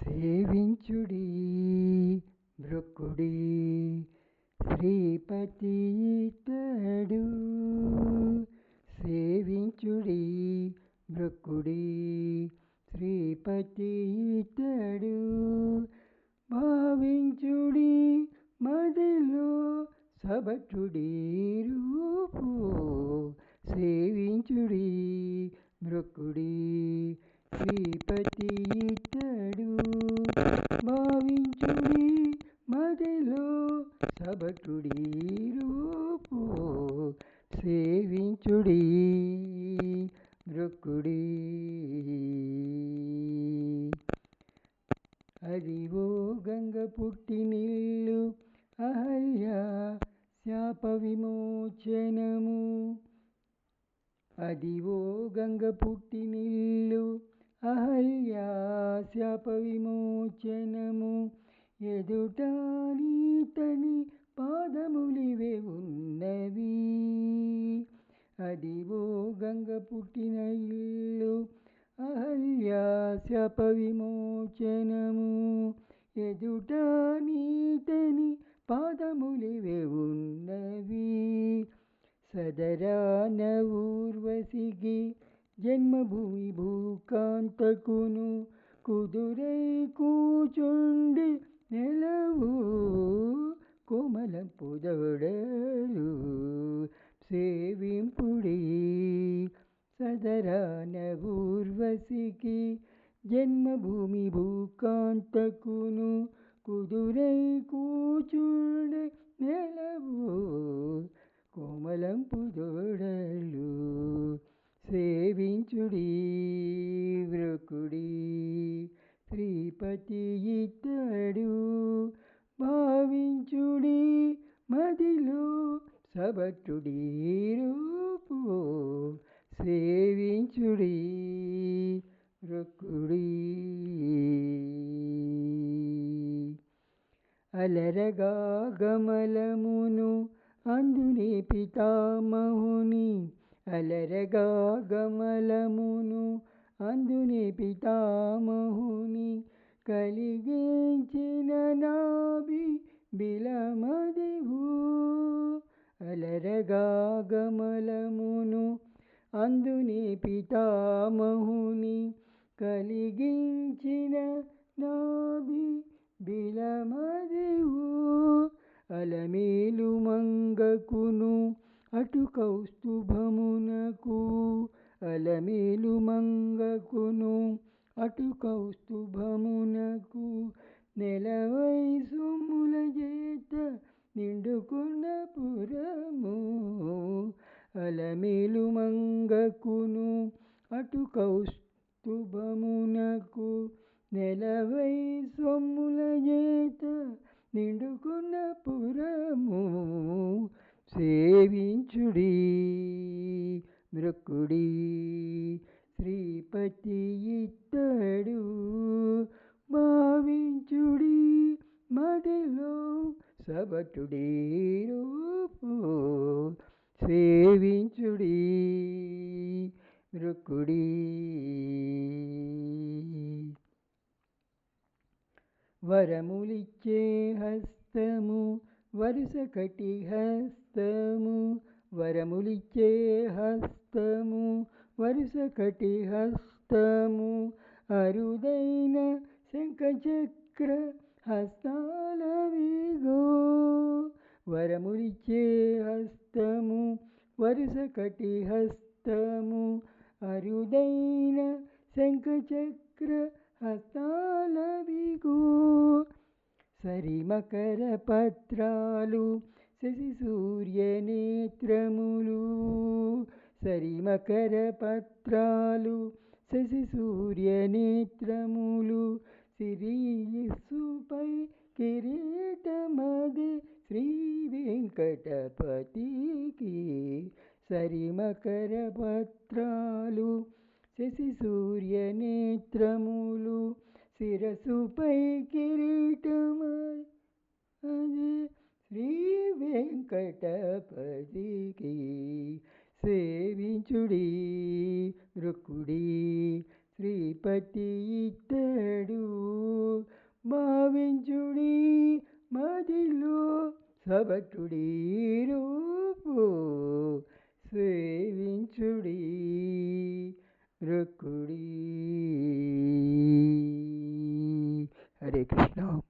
సేవించుడి మృక్కుడి శ్రీపతి ఇతడు. సేవించుడి మృక్కుడి శ్రీపతి ఇతడు. భావించుడి మదిలో సభటుడి రూపు. సేవించుడి మృక్కుడి శ్రీపతి ఇతడు. భావించుడి మదిలో సభటుడి రూపు. సేవించుడి మృక్కుడి. అదివో గంగ పుట్టినిల్లు అహల్య శాప విమోచనము. అదివో గంగ పుట్టినిల్లు అహల్య శాప విమోచనము. ఎదుట నీతని పాదములివే ఉన్నవి. అదివో గంగ పుట్టిన ఇల్లు అహల్య శాప విమోచనము. ఎదుట నీతని పాదములివే ఉన్నవి. సదరాన ఊర్వశికి జన్మభూమి భూకాంతకును కుదురై కూచుండి నెలవు కోమలం పుదొడలు. సేవింపుడి సదరాన ఊర్వశికి జన్మభూమి భూకాంతకును కుదురై కూచుండి నెలవు కోమలం పుదొడలు. సేవించుడి వృకుడి శ్రీపతి ఇతడు. భావించుడి మదిలో సభటుడి రూపు. సేవించుడి వృకుడి. అలరగా గమలమును అందుని పితామహుని. అలరగా గమలమును అందుని పితామహుని. కలిగించిన నాభి బిలమదివు. అలరగా గమలమును అందుని పితామహుని. కలిగించిన నాభి బిలమదివు. అలమేలు మంగకును అటు కౌస్తుభమునకు. అలమేలు మంగకును అటు కౌస్తుభమునకు. నెలవై సొమ్ముల చేత నిండుకున్న పురము. అలమేలు మంగకును అటు కౌస్తుభమునకు. నెలవై సొమ్ముల చేత నిండుకున్న పురము. సేవించుడి మృక్కుడి శ్రీపతి ఇతడు. భావించుడి మదిలో సభటుడి రూపు. సేవించుడి మృక్కుడి. వరములిచ్చే హస్తము వరుస కటి హస్తము. వరములిచ్చే హస్తము వరుస కటి హస్తము. అరుదైన శంఖచక్ర హస్తాలవిగో. వరములిచ్చే హస్తము వరుస కటి హస్తము. అరుదైన శంఖచక్ర హస్తాలవిగో. సరిమకర పత్రాలు శశి సూర్య నేత్రములు. సరిమకర పత్రాలు శశి సూర్య నేత్రములు. సిరియస్సుపై కిరీటమది శ్రీ వెంకటపతికి. సరిమకర పత్రాలు శశి సూర్య నేత్రములు. శిరసుపై కిరీటమది శ్రీ వెంకటపతికి. సేవించుడి మృక్కుడి శ్రీపతి ఇతడు. సబటుడి రూపు సేవించుడి రుక్కుడి. హరే కృష్ణ.